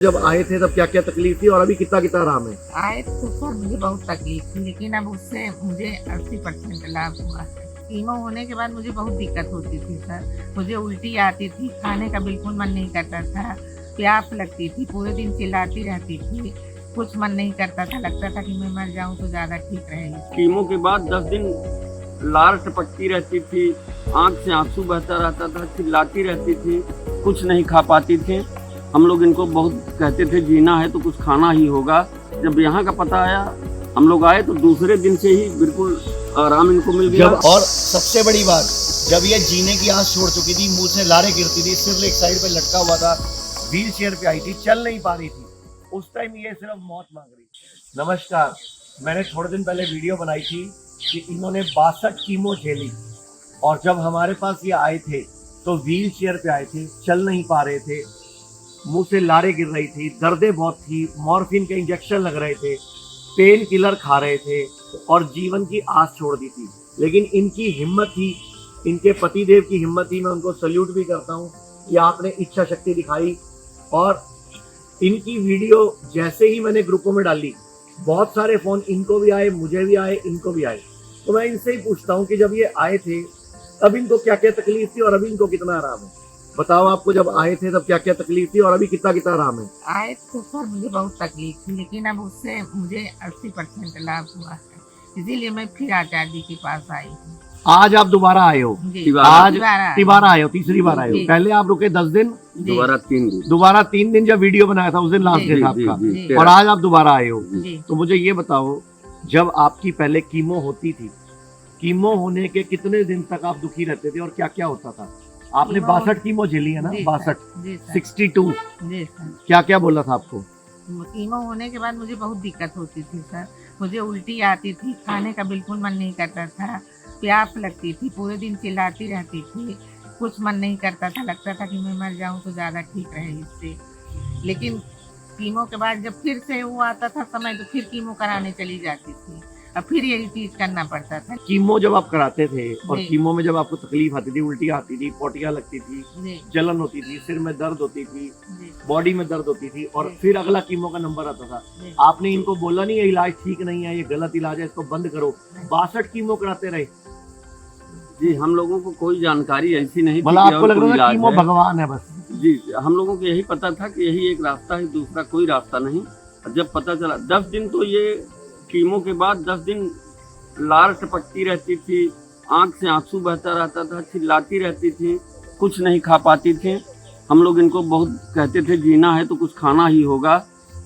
जब आए थे तब क्या क्या तकलीफ थी और अभी कितना कितना आराम है? आए तो सर मुझे बहुत तकलीफ थी, लेकिन अब उससे मुझे 80% लाभ हुआ है। कीमो होने के बाद मुझे बहुत दिक्कत होती थी सर। मुझे उल्टी आती थी, खाने का बिल्कुल मन नहीं करता था, प्यास लगती थी, पूरे दिन चिल्लाती रहती थी, कुछ मन नहीं करता था, लगता था कि मैं मर जाऊं तो ज्यादा ठीक रहेगी। कीमो के बाद 10 दिन लार टपकती रहती थी, आंख से आंसू बहता रहता था, चिल्लाती रहती थी, कुछ नहीं खा पाती थी। हम लोग इनको बहुत कहते थे जीना है तो कुछ खाना ही होगा। जब यहाँ का पता आया, हम लोग आए तो दूसरे दिन से ही बिल्कुल आराम इनको मिल गया। और सबसे बड़ी बात, जब ये जीने की आस छोड़ चुकी थी, मुंह से लारे गिरती थी, सिर एक साइड पे लटका हुआ था, व्हील चेयर पे आई थी, चल नहीं पा रही थी, उस टाइम ये सिर्फ मौत मांग रही थी। नमस्कार, मैंने थोड़े दिन पहले वीडियो बनाई थी कि इन्होंने 62 कीमो झेली और जब हमारे पास ये आए थे तो व्हील चेयर पे आए थे, चल नहीं पा रहे थे, मुंह से लारे गिर रही थी, दर्दें बहुत थी, मॉर्फिन के इंजेक्शन लग रहे थे, पेन किलर खा रहे थे और जीवन की आस छोड़ दी थी। लेकिन इनकी हिम्मत थी, इनके पतिदेव की हिम्मत थी, मैं उनको सल्यूट भी करता हूँ कि आपने इच्छा शक्ति दिखाई। और इनकी वीडियो जैसे ही मैंने ग्रुपों में डाली, बहुत सारे फोन इनको भी आए, मुझे भी आए, इनको भी आए। तो मैं इनसे ही पूछता हूँ कि जब ये आए थे तब इनको क्या क्या तकलीफ थी और अभी इनको कितना आराम है? बताओ, आपको जब आए थे तब क्या क्या तकलीफ थी और अभी कितना कितना आराम है? आए तो सर मुझे बहुत तकलीफ थी, लेकिन अब उससे मुझे 80% लाभ हुआ है, इसीलिए मैं फिर आचार्य जी के पास आई हूँ। आज आप दोबारा आए हो? जी, आज दोबारा तिबारा आए हो, तीसरी बार आए हो। जी। पहले आप रुके 10 दिन, जी, दोबारा 3 दिन जब वीडियो बनाया था उस दिन लास्ट जी, डे था जी, आपका, जी, और आज आप दोबारा आए हो। जी। तो मुझे ये बताओ, जब आपकी पहले कीमो होती थी, कीमो होने के कितने दिन तक आप दुखी रहते थे और क्या क्या होता था? आपने 62 कीमो झेली है ना? जी, 62, जी सर, 62, जी सर। क्या क्या बोला था आपको? कीमो होने के बाद मुझे बहुत दिक्कत होती थी सर। मुझे उल्टी आती थी, खाने का बिल्कुल मन नहीं करता था, प्यास लगती थी, पूरे दिन चिल्लाती रहती थी, कुछ मन नहीं करता था, लगता था कि मैं मर जाऊं तो ज़्यादा ठीक रहेगी इससे। लेकिन कीमो के बाद जब फिर से वो आता था समय, तो फिर कीमो कराने चली जाती थी, अब फिर यही चीज़ करना पड़ता था। कीमो जब आप कराते थे और जी। कीमो में जब आपको तकलीफ आती थी, उल्टी आती थी, पोटियां लगती थी, जी, जलन होती थी, सिर में दर्द होती थी, जी, बॉडी में दर्द होती थी और जी। फिर अगला कीमो का नंबर आता था, जी। आपने इनको बोला नहीं ये इलाज ठीक नहीं है, ये गलत इलाज है, इसको बंद करो? 62 कीमो कराते रहे। जी, हम लोगों को कोई जानकारी ऐसी नहीं थी मतलब कि आपको और लग कोई रहा था इलाज कीमो है। भगवान है बस? जी, हम लोगों को यही पता था कि यही एक रास्ता है, दूसरा कोई रास्ता नहीं। और जब पता चला 10 दिन, तो ये कीमो के बाद 10 दिन लार टपकती रहती थी, आंख से आंसू बहता रहता था, चिल्लाती रहती थी, कुछ नहीं खा पाती थी। हम लोग इनको बहुत कहते थे जीना है तो कुछ खाना ही होगा।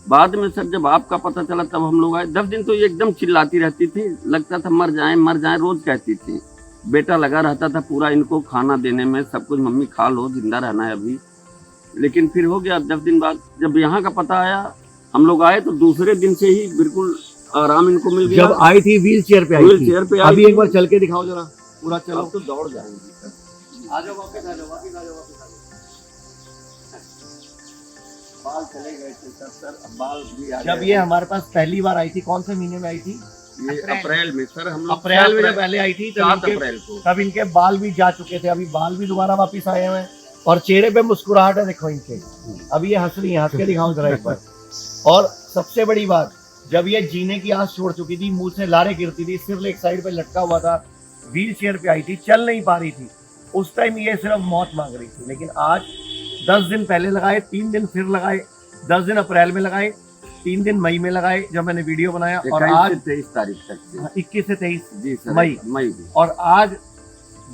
बाद में सर जब आपका पता चला तब हम लोग आए। 10 दिन तो ये एकदम चिल्लाती रहती थी, लगता था मर जाएं, रोज कहती थी। बेटा लगा रहता था पूरा इनको खाना देने में, सब कुछ, मम्मी खा लो, जिंदा रहना है अभी। लेकिन फिर हो गया 10 दिन बाद, जब यहाँ का पता आया, हम लोग आए तो दूसरे दिन से ही बिल्कुल आराम इनको मिल गया। जब आई थी व्हील चेयर पे आई व्हील थी, चेयर पे आई अभी थी। एक बार चल के दिखाओ जरा, पूरा चलो। अब तो दौड़ जाएंगे सर। आ जाओ, वापस आ जाओ, वापस आ जाओ, वापस आ जाओ। बाल चले गए थे सर, अब बाल भी आ जब गए। ये हमारे पास पहली बार आई थी, कौन से महीने में आई थी? ये अप्रैल में सर, हम लोग अप्रैल में जब पहले आई थी 7 अप्रैल को। तब इनके बाल भी जा चुके थे, अभी बाल भी दोबारा वापस आए हुए हैं और चेहरे पे मुस्कुराहट है, देखो इनके। अभी ये हंस रही है, हंस के दिखाओ जरा एक बार। और सबसे बड़ी बात, जब ये जीने की आस छोड़ चुकी थी, मुंह से लारे गिरती थी, सिर एक साइड पे लटका हुआ था, व्हील चेयर पे आई थी, चल नहीं पा रही थी, उस टाइम ये सिर्फ मौत मांग रही थी। लेकिन आज 10 दिन पहले लगाए, 3 दिन फिर लगाए, 10 दिन अप्रैल में लगाए, 3 दिन मई में लगाए जब मैंने वीडियो बनाया, और 21 आज से 23 तारीख तक। 21 से 23 जी सर, मई मई। और आज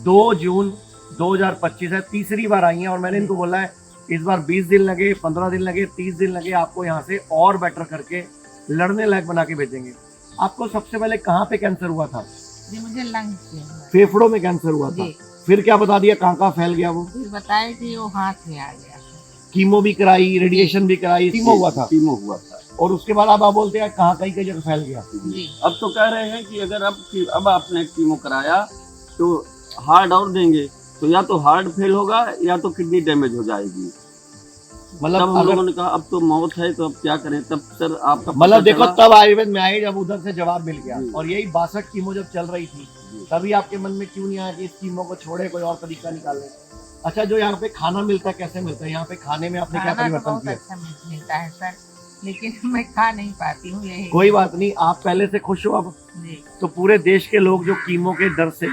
2 जून 2025 है, तीसरी बार आई हैं। और मैंने इनको बोला है इस बार 20 दिन लगे, 15 दिन लगे, 30 दिन लगे, आपको यहाँ से और बेटर करके लड़ने लायक बना के भेजेंगे। आपको सबसे पहले कहाँ पे कैंसर हुआ था? जी, मुझे लंग्स में हुआ। फेफड़ों में कैंसर हुआ था। जी। फिर क्या बता दिया, कहाँ फैल गया वो? फिर बताया कि वो हाथ में आ गया। कीमो भी कराई, रेडिएशन भी कराई, कीमो हुआ था, कीमो हुआ था। और उसके बाद अब आप बोलते हैं कहाँ कई जगह फैल गया। जी। अब तो कह रहे हैं कि अगर अब आपने कीमो कराया तो हार्ट और देंगे, तो या तो हार्ट फेल होगा या तो किडनी डैमेज हो जाएगी। मतलब तब हम अगर लोगों ने कहा अब तो मौत है, तो अब क्या करें। तब सर आपका मतलब पता देखो, चला। तब आयुर्वेद में आए जब उधर से जवाब मिल गया। जी। और यही 62 कीमो जब चल रही थी, जी। तभी आपके मन में क्यों नहीं आया कि इस कीमो को छोड़े, कोई और तरीका निकालें? अच्छा, जो यहाँ पे खाना मिलता है कैसे मिलता है? यहाँ पे खाने में आपने क्या खाना तो परिवर्तन बहुत किया? अच्छा मिलता है सर, लेकिन मैं खा नहीं पाती हूँ यही। कोई बात नहीं, आप पहले से खुश हो अब? जी। तो पूरे देश के लोग जो कीमो के डर से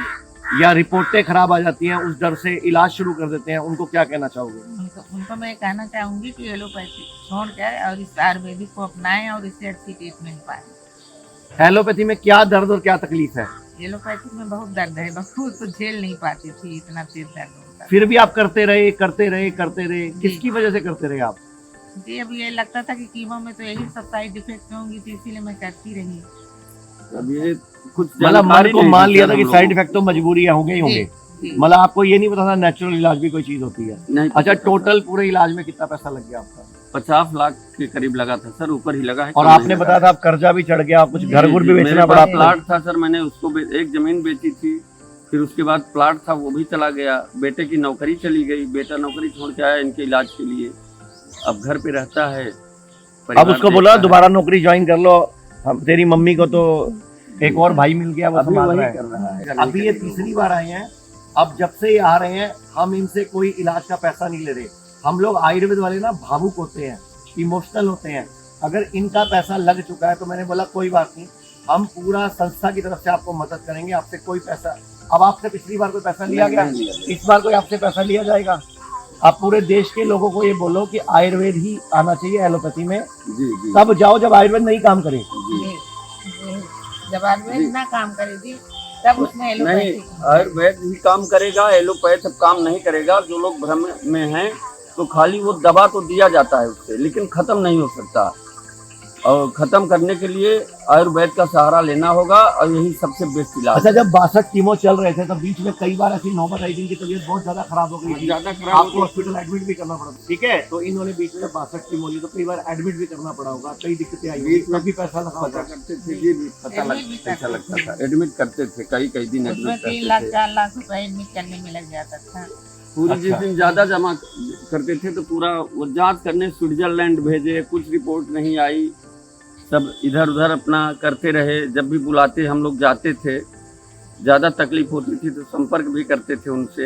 या रिपोर्टें खराब आ जाती हैं उस डर से इलाज शुरू कर देते हैं, उनको क्या कहना चाहोगे? उनको मैं कहना चाहूंगी कि एलोपैथी छोड़ के और इस आयुर्वेदिक को अपनाएं और इससे अच्छी ट्रीटमेंट पाएं। एलोपैथी में क्या दर्द और क्या तकलीफ है? एलोपैथी में बहुत दर्द है, बहुत तो झेल नहीं पाती थी, इतना तेज दर्द होता है। फिर भी आप करते रहे करते रहे करते रहे, किसकी वजह से करते रहे आप? जी, अब ये लगता था कि कीमो में तो यही सब साइड इफेक्ट होंगी, तो इसीलिए मैं करती रही। अब ये कुछ मतलब मन जानकारी को नहीं मान थी लिया सर था कि हम साइड लोगों इफेक्ट तो मजबूरी होंगे ही होंगे। जी। मतलब आपको ये नहीं पता था नेचुरल इलाज भी कोई चीज होती है? को। नहीं अच्छा, टोटल पूरे इलाज में कितना पैसा लग गया आपका? 50 लाख के करीब लगा था सर, ऊपर ही लगा है। और कम आपने नहीं बताया लगा। था आप कर्जा भी चढ़ गया, आप कुछ घर गुर भी मेरे बेचना पास पड़ा आपको। प्लाट था सर, मैंने उसको एक जमीन बेची थी, फिर उसके बाद प्लाट था वो भी चला गया, बेटे की नौकरी चली गई, बेटा नौकरी छोड़ के आया इनके इलाज के लिए, अब घर पे रहता है। अब परिवार उसको बोला देखता है। दोबारा नौकरी ज्वाइन कर लो, हम तेरी मम्मी को तो एक और भाई मिल गया, वो अभी संभाल वही रहा कर है। रहा है। अभी ये तीसरी बार आए हैं, अब जब से ये आ रहे हैं हम इनसे कोई इलाज का पैसा नहीं ले रहे। हम लोग आयुर्वेद वाले ना भावुक होते हैं, इमोशनल होते हैं। अगर इनका पैसा लग चुका है तो मैंने बोला कोई बात नहीं, हम पूरा संस्था की तरफ से आपको मदद करेंगे, आपसे कोई पैसा, अब आपसे पिछली बार कोई पैसा लिया गया, नहीं लिया गया। इस बार कोई आपसे पैसा लिया जाएगा? आप पूरे देश के लोगों को ये बोलो कि आयुर्वेद ही आना चाहिए एलोपैथी में, जी जी तब जाओ जब आयुर्वेद नहीं काम करे। जी। जी। जब आयुर्वेद ना काम करेगी तब उसमें नहीं, एलोपैथी। आयुर्वेद ही काम करेगा, एलोपैथ अब काम नहीं करेगा। जो लोग भ्रम में हैं तो खाली वो दवा तो दिया जाता है उससे, लेकिन खत्म नहीं हो सकता। और खत्म करने के लिए आयुर्वेद का सहारा लेना होगा, और यही सबसे बेस्ट इलाज अच्छा, है। जब 62 कीमो चल रहे थे तब बीच में कई बार ऐसी नौबत आई थी कि तबीयत बहुत ज्यादा खराब हो गई थी, ज्यादा खराब आपको हो गई। हॉस्पिटल एडमिट भी करना पड़ा, ठीक है? तो इन्होंने बीच में 62 कीमो ली तो कई बार एडमिट भी करना पड़ा होगा, कई दिक्कतें आई होंगी, तब भी पैसा लगा पता होगा। करते थे जी, पता एडमिट भी पैसा करते लगता थे। था, एडमिट करते थे, कई दिन उसमें एडमिट 3 लाख करते थे। 4 लाख रुपए एडमिट करने में लग जाता था। पूरी जिस अच्छा। दिन ज्यादा जमा करते थे तो पूरा वो जांच करने स्विट्जरलैंड भेजे, कुछ रिपोर्ट नहीं आई, सब इधर उधर अपना करते रहे। जब भी बुलाते हम लोग जाते थे, ज़्यादा तकलीफ होती थी तो संपर्क भी करते थे उनसे।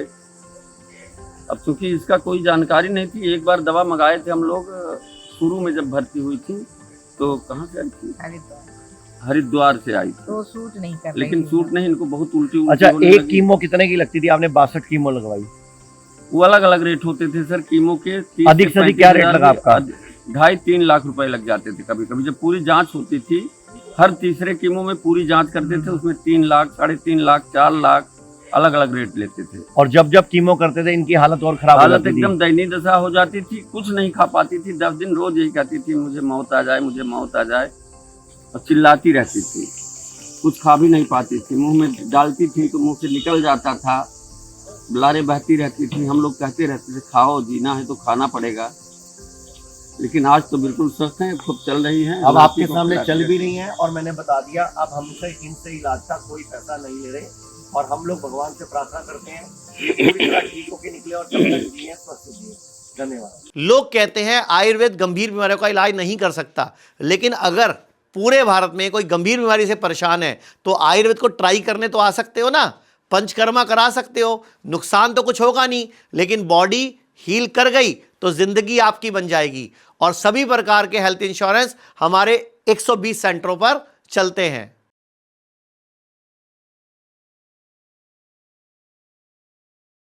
अब चूंकि इसका कोई जानकारी नहीं थी, एक बार दवा मंगाए थे हम लोग, शुरू में जब भर्ती हुई थी तो कहाँ से आई थी? हरिद्वार से आई थी, तो सूट नहीं कर रही लेकिन थी। सूट नहीं, इनको बहुत उल्टी अच्छा, होने एक लगी। कीमो कितने की लगती थी? आपने 62 कीमो लगवाई, वो अलग अलग रेट होते थे सर कीमो के। 30 अधिक से अधिक क्या रेट लगा आपका? 2.5-3 लाख रुपए लग जाते थे कभी कभी। जब पूरी जांच होती थी, हर तीसरे कीमो में पूरी जांच करते थे, उसमें 3 लाख, 3.5 लाख, 4 लाख अलग अलग रेट लेते थे। और जब जब कीमो करते थे इनकी हालत और खराब हो हालत जाती थी। एकदम दयनीय दशा हो जाती थी, कुछ नहीं खा पाती थी। 10 दिन रोज यही कहती थी मुझे मौत आ जाए, मुझे मौत आ जाए, और चिल्लाती रहती थी। कुछ खा भी नहीं पाती थी, मुंह में डालती थी तो मुंह से निकल जाता था, लारें बहती रहती थी। हम लोग कहते रहते थे खाओ, जीना है तो खाना पड़ेगा। लेकिन आज तो बिल्कुल स्वस्थ हैं, खूब चल रही हैं। अब आपके सामने चल भी रही हैं, और मैंने बता दिया अब हमसे इनसे इलाज का कोई पैसा नहीं ले रहे, और हम लोग भगवान से प्रार्थना करते हैं कि पूरी तरह ठीक होके निकले और तब तक जिए, स्वस्थ जिए। धन्यवाद। लोग कहते हैं आयुर्वेद गंभीर बीमारियों का इलाज नहीं कर सकता, लेकिन अगर पूरे भारत में कोई गंभीर बीमारी से परेशान है तो आयुर्वेद को ट्राई करने तो आ सकते हो ना, पंचकर्मा करा सकते हो, नुकसान तो कुछ होगा नहीं, लेकिन बॉडी हील कर गई तो जिंदगी आपकी बन जाएगी। और सभी प्रकार के हेल्थ इंश्योरेंस हमारे 120 सेंटरों पर चलते हैं।